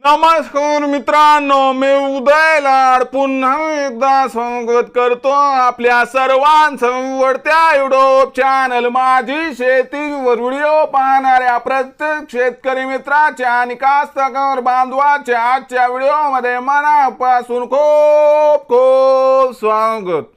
नमस्कार मित्रांनो, मी उदय लाड पुन्हा एकदा स्वागत करतो आपल्या सर्वांचं आवडत्या युट्यूब चॅनल माझी शेतीवर व्हिडिओ पाहणाऱ्या प्रत्येक शेतकरी मित्राच्या आणि कास्तकार बांधवाच्या आजच्या व्हिडिओमध्ये मनापासून खूप खूप स्वागत।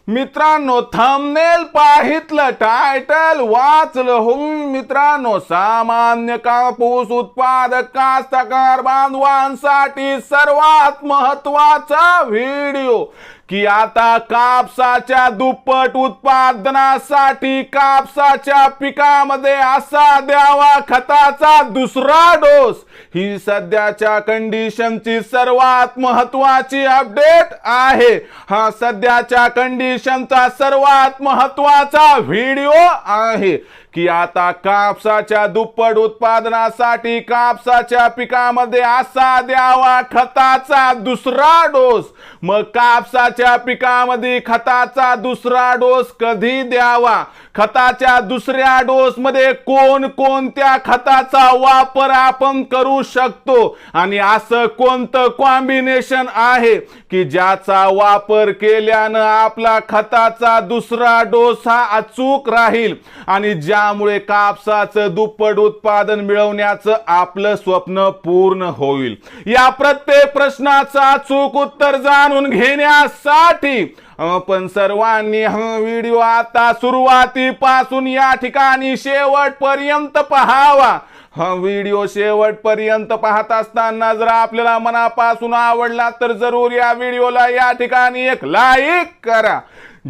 मित्रांनो, थंबनेल पाहितलं, टायटल वाचलं हो मित्रांनो, सामान्य कापूस उत्पादक कास्तकार बांधवांसाठी सर्वात महत्त्वाचा व्हिडिओ की आता कापसाच्या दुप्पट उत्पादनासाठी कापसाच्या पिकामध्ये असा द्यावा खताचा दुसरा डोस। ही सध्याच्या कंडिशनची सर्वात महत्त्वाची अपडेट आहे। हा सध्याच्या कंडिशनचा सर्वात महत्त्वाचा व्हिडिओ आहे की आता कापसाच्या दुप्पट उत्पादनासाठी कापसाच्या पिकामध्ये असा द्यावा खताचा दुसरा डोस। मग कापसाच्या पिकामध्ये खताचा दुसरा डोस कधी द्यावा, खताच्या दुसऱ्या डोस मध्ये कोणत्या खताचा वापर आपण करू शकतो आणि असं कोणतं कॉम्बिनेशन आहे की ज्याचा वापर केल्यानं आपला खताचा दुसरा डोस हा अचूक राहील आणि ज्यामुळे कापसाचं दुप्पट उत्पादन मिळवण्याचं आपलं स्वप्न पूर्ण होईल। या प्रत्येक प्रश्नाचं अचूक उत्तर जाणून घेण्यासाठी आपण सर्वांनी हा व्हिडिओ आता सुरुवातीपासून या ठिकाणी शेवटपर्यंत पाहावा। हा व्हिडिओ शेवटपर्यंत पाहत असताना जर आपल्याला मनापासून आवडला तर जरूर या व्हिडिओला या ठिकाणी एक लाईक करा।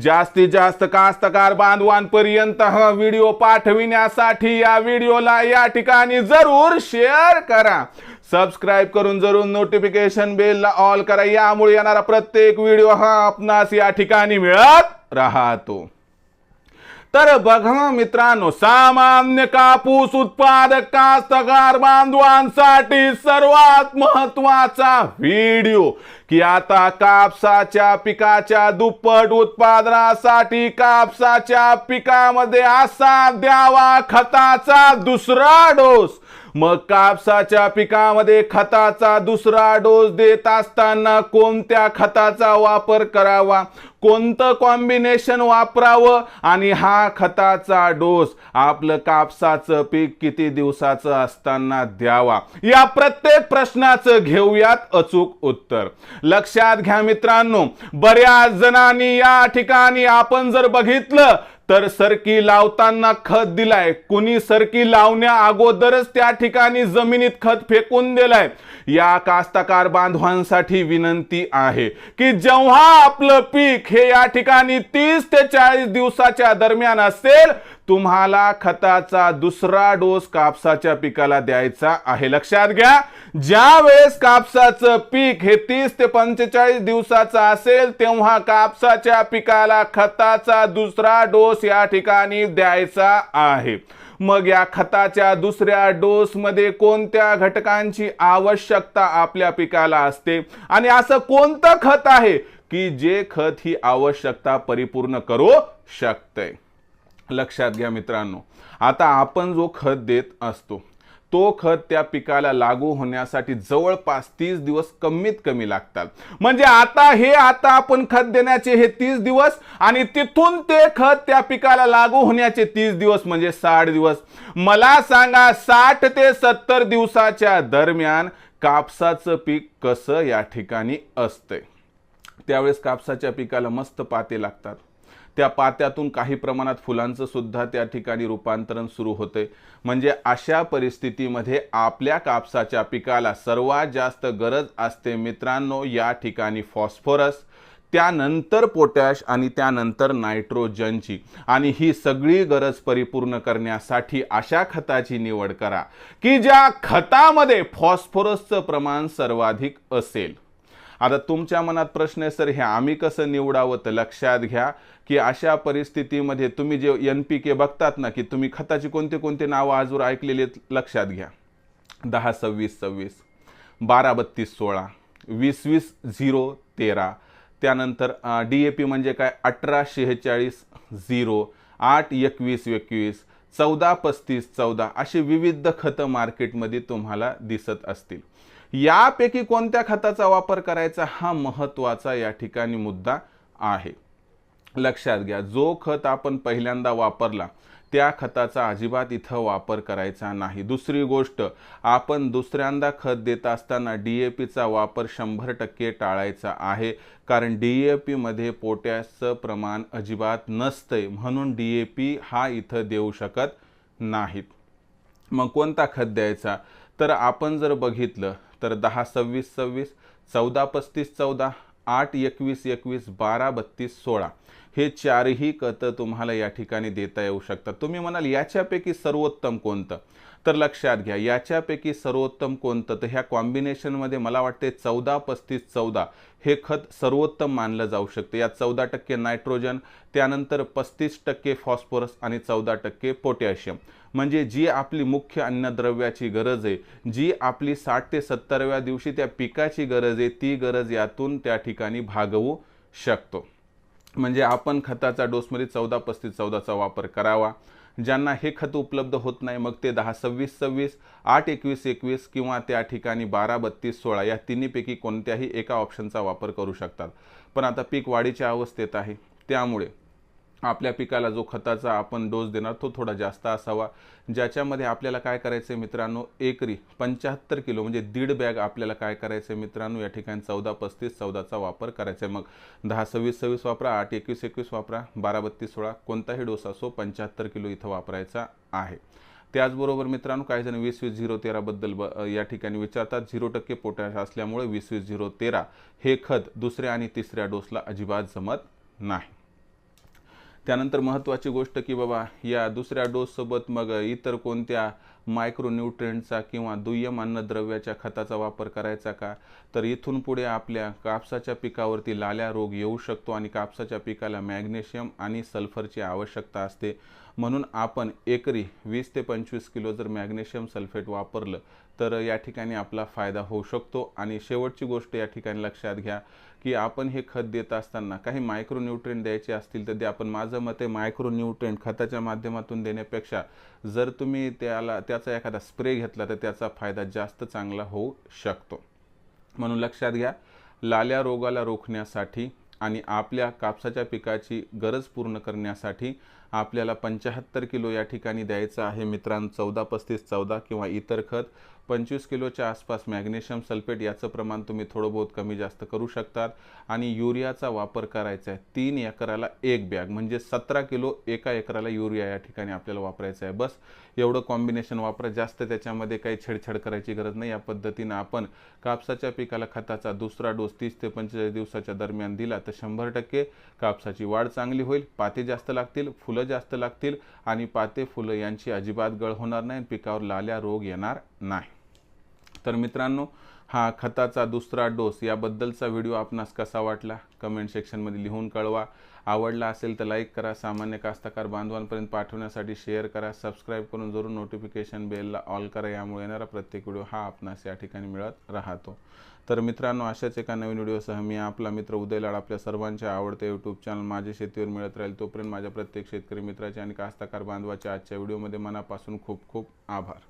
जास्तीत जास्त कास्तकार बांधवांपर्यंत हा व्हिडिओ पाठविण्यासाठी या व्हिडिओला या ठिकाणी जरूर शेअर करा। सबस्क्राइब करून जरूर नोटिफिकेशन बेलला ऑल करा, यामुळे येणारा प्रत्येक व्हिडिओ हा आपणास या ठिकाणी मिळत राहतो। तर बघा मित्रांनो, सामान्य कापूस उत्पादक कास्तकार बांधवांसाठी सर्वात महत्त्वाचा व्हिडिओ की आता कापसाच्या पिकाच्या दुप्पट उत्पादनासाठी कापसाच्या पिकामध्ये असा द्यावा खताचा दुसरा डोस। मग कापसाच्या पिकामध्ये खताचा दुसरा डोस देत असताना कोणत्या खताचा वापर करावा, कोणतं कॉम्बिनेशन वापरावं आणि हा खताचा डोस आपलं कापसाचं पीक किती दिवसाचं असताना द्यावा, या प्रत्येक प्रश्नाचं घेऊयात अचूक उत्तर। लक्षात घ्या मित्रांनो, बऱ्याच जणांनी या ठिकाणी आपण जर बघितलं तर सरकी लावताना खत दिलाय, कुणी सरकी लावण्या अगोदरच त्या ठिकाणी जमिनीत खत फेकून दिलाय। या कास्तकार बांधवांसाठी विनंती आहे की जेव्हा आपलं पीक हे या ठिकाणी 30 ते 40 दिवसाच्या दरम्यान असेल, तुम्हाला खताचा दुसरा डोस कापसाच्या पिकाला द्यायचा आहे। लक्षात घ्या, ज्या वेळेस कापसाचं पीक हे 30 ते 45 दिवसाचं असेल तेव्हा कापसाच्या पिकाला खताचा दुसरा डोस या ठिकाणी द्यायचा आहे। मग या खताच्या दुसऱ्या डोस मध्ये कोणत्या घटकांची आवश्यकता आपल्या पिकाला असते आणि असं कोणतं खत आहे की जे खत ही आवश्यकता परिपूर्ण करू शकते। लक्षात घ्या मित्रांनो, आता आपण जो खत देत असतो तो खत त्या पिकाला लागू होण्यासाठी जवळपास 30 दिवस कमीत कमी लागतात। म्हणजे आता आपण खत देण्याचे हे 30 दिवस आणि तिथून ते खत त्या पिकाला लागू होण्याचे 30 दिवस म्हणजे 60 दिवस। मला सांगा, 60 ते 70 दिवसाच्या दरम्यान कापसाचं पीक कसं या ठिकाणी असतंय। त्यावेळेस कापसाच्या पिकाला मस्त पाते लागतात, त्या पात्यातून काही प्रमाणात फुलांचं सुद्धा त्या ठिकाणी रूपांतरण सुरू होते। म्हणजे अशा परिस्थितीमध्ये आपल्या कापसाच्या पिकाला सर्वात जास्त गरज असते मित्रांनो या ठिकाणी फॉस्फरस, त्यानंतर पोटॅश आणि त्यानंतर नायट्रोजनची। आणि ही सगळी गरज परिपूर्ण करण्यासाठी अशा खताची निवड करा की ज्या खतामध्ये फॉस्फरसचं प्रमाण सर्वाधिक असेल। आता तुमच्या मनात प्रश्न आहे, सर हे आम्ही कसं निवडावं? तर लक्षात घ्या की अशा परिस्थितीमध्ये तुम्ही जे NPK बघतात ना, की तुम्ही खताची कोणते नावं आजवर ऐकलेली आहेत, लक्षात घ्या। 10-26-26, 12-32-16, 20-20-0-13, त्यानंतर DAP म्हणजे काय 18-46-0, 8-21-21, 14-35-14 अशी विविध खतं मार्केटमध्ये तुम्हाला दिसत असतील। यापैकी कोणत्या खताचा वापर करायचा हा महत्त्वाचा या ठिकाणी मुद्दा आहे। लक्षात घ्या, जो खत आपण पहिल्यांदा वापरला त्या खताचा अजिबात इथं वापर करायचा नाही। दुसरी गोष्ट, आपण दुसऱ्यांदा खत देत असताना DAPचा वापर 100% टाळायचा आहे, कारण DAP मध्ये पोटॅशचं प्रमाण अजिबात नसतंय, म्हणून DAP हा इथं देऊ शकत नाहीत। मग कोणता खत द्यायचा, तर आपण जर बघितलं तर 10-26-26, 14-35-14, 8-21-21, 12-32-16 हे चारही खतं तुम्हाला या ठिकाणी देता येऊ शकतात। तुम्ही म्हणाल याच्यापैकी सर्वोत्तम कोणतं, तर लक्षात घ्या, याच्यापैकी सर्वोत्तम कोणतं, तर ह्या कॉम्बिनेशनमध्ये मला वाटते 14-35-14 हे खत सर्वोत्तम मानलं जाऊ शकते। यात 14% नायट्रोजन, त्यानंतर 35% फॉस्फरस आणि 14% पोटॅशियम, म्हणजे जी आपली मुख्य अन्नद्रव्याची गरज आहे, जी आपली 60 ते 70व्या दिवशी त्या पिकाची गरज आहे, ती गरज यातून त्या ठिकाणी भागवू शकतो। म्हणजे आपण खताचा डोसमध्ये 14-35-14चा वापर करावा। ज्यांना हे खत उपलब्ध होत नाही मग ते 10-26-26, 8-21-21 किंवा त्या ठिकाणी 12-32-16 या तिन्हीपैकी कोणत्याही एका ऑप्शनचा वापर करू शकतात। पण आता पीक वाढीच्या अवस्थेत आहे, त्यामुळे आपल्या पिकाला जो खताचा आपण डोस देणार तो थोडा जास्त असावा, ज्याच्यामध्ये आपल्याला काय करायचं मित्रांनो, एकरी 75 किलो म्हणजे 1.5 बॅग आपल्याला काय करायचं मित्रांनो, या ठिकाणी 14-35-14चा वापर करायचा आहे। मग 10-26-26 वापरा, 8-21-21 वापरा, 12-32-16 कोणताही डोस असो 75 किलो इथं वापरायचा आहे। त्याचबरोबर मित्रांनो, काही जण 20-20-0-13 बद्दल या ठिकाणी विचारतात। 0% पोटॅश असल्यामुळे 20-20-0-13 हे खत दुसऱ्या आणि तिसऱ्या डोसला अजिबात जमत नाही। त्यानंतर महत्त्वाची गोष्ट की बाबा या दुसऱ्या डोससोबत मग इतर कोणत्या मायक्रोन्यूट्रिएंटचा किंवा दुय्यम अन्नद्रव्याच्या खताचा वापर करायचा का, तर इथून पुढे आपल्या कापसाच्या पिकावरती लाल्या रोग येऊ शकतो आणि कापसाच्या पिकाला मॅग्नेशियम आणि सल्फरची आवश्यकता असते, म्हणून आपण एकरी 20 ते 25 किलो जर मॅग्नेशियम सल्फेट वापरलं तर या ठिकाणी आपला फायदा होऊ शकतो। आणि शेवटची गोष्ट या ठिकाणी लक्षात घ्या की आपण हे खत देत असताना काही मायक्रोन्यूट्रिएंट द्यायचे असतील तर ते आपण, माझं मत आहे, मायक्रोन्यूट्रिएंट खताच्या माध्यमातून देण्यापेक्षा जर तुम्ही त्याचा एखादा स्प्रे घेतला तर त्याचा फायदा जास्त चांगला होऊ शकतो। म्हणून लक्षात घ्या, लाल्या रोगाला रोखण्यासाठी आणि आपल्या कापसाच्या पिकाची गरज पूर्ण करण्यासाठी आपल्याला 75 किलो या ठिकाणी द्यायचं आहे मित्रांनो 14-35-14 किंवा इतर खत। 25 किलोच्या आसपास मॅग्नेशियम सल्फेट याचं प्रमाण तुम्ही थोडं बहुत कमी जास्त करू शकतात। आणि युरियाचा वापर करायचा आहे 3 एकराला 1 बॅग, म्हणजे 17 किलो एका एकराला युरिया या ठिकाणी आपल्याला वापरायचा आहे। बस एवढं कॉम्बिनेशन वापरा, जास्त त्याच्यामध्ये काही छेडछाड करायची गरज नाही। या पद्धतीने आपण कापसाच्या पिकाला खताचा दुसरा डोस 30 ते 45 दिवसाच्या दरम्यान दिला तर 100% कापसाची वाढ चांगली होईल, पाते जास्त लागतील, फुलं जास्त लागतील आणि पाते फुलं यांची अजिबात गळ होणार नाही, पिकावर लाल्या रोग येणार नाही। तर मित्रांनो, हा खताचा दुसरा डोस याबद्दलचा व्हिडिओ आपणास कसा वाटला कमेंट सेक्शनमध्ये लिहून कळवा। आवडला असेल तर लाईक करा, सामान्य कास्तकार बांधवांपर्यंत पाठवण्यासाठी शेअर करा, सबस्क्राईब करून जरूर नोटिफिकेशन बेलला ऑल करा, यामुळे येणारा प्रत्येक व्हिडिओ हा आपणास या ठिकाणी मिळत राहतो। तर मित्रांनो, अशाच एका नवीन व्हिडिओसह मी आपला मित्र उदय लाड आपल्या सर्वांच्या आवडते यूट्यूब चॅनल माझे शेतीवर मिळत राहील। तोपर्यंत माझ्या प्रत्येक शेतकरी मित्राचे आणि कास्तकार बांधवाच्या आजच्या व्हिडिओमध्ये मनापासून खूप खूप आभार।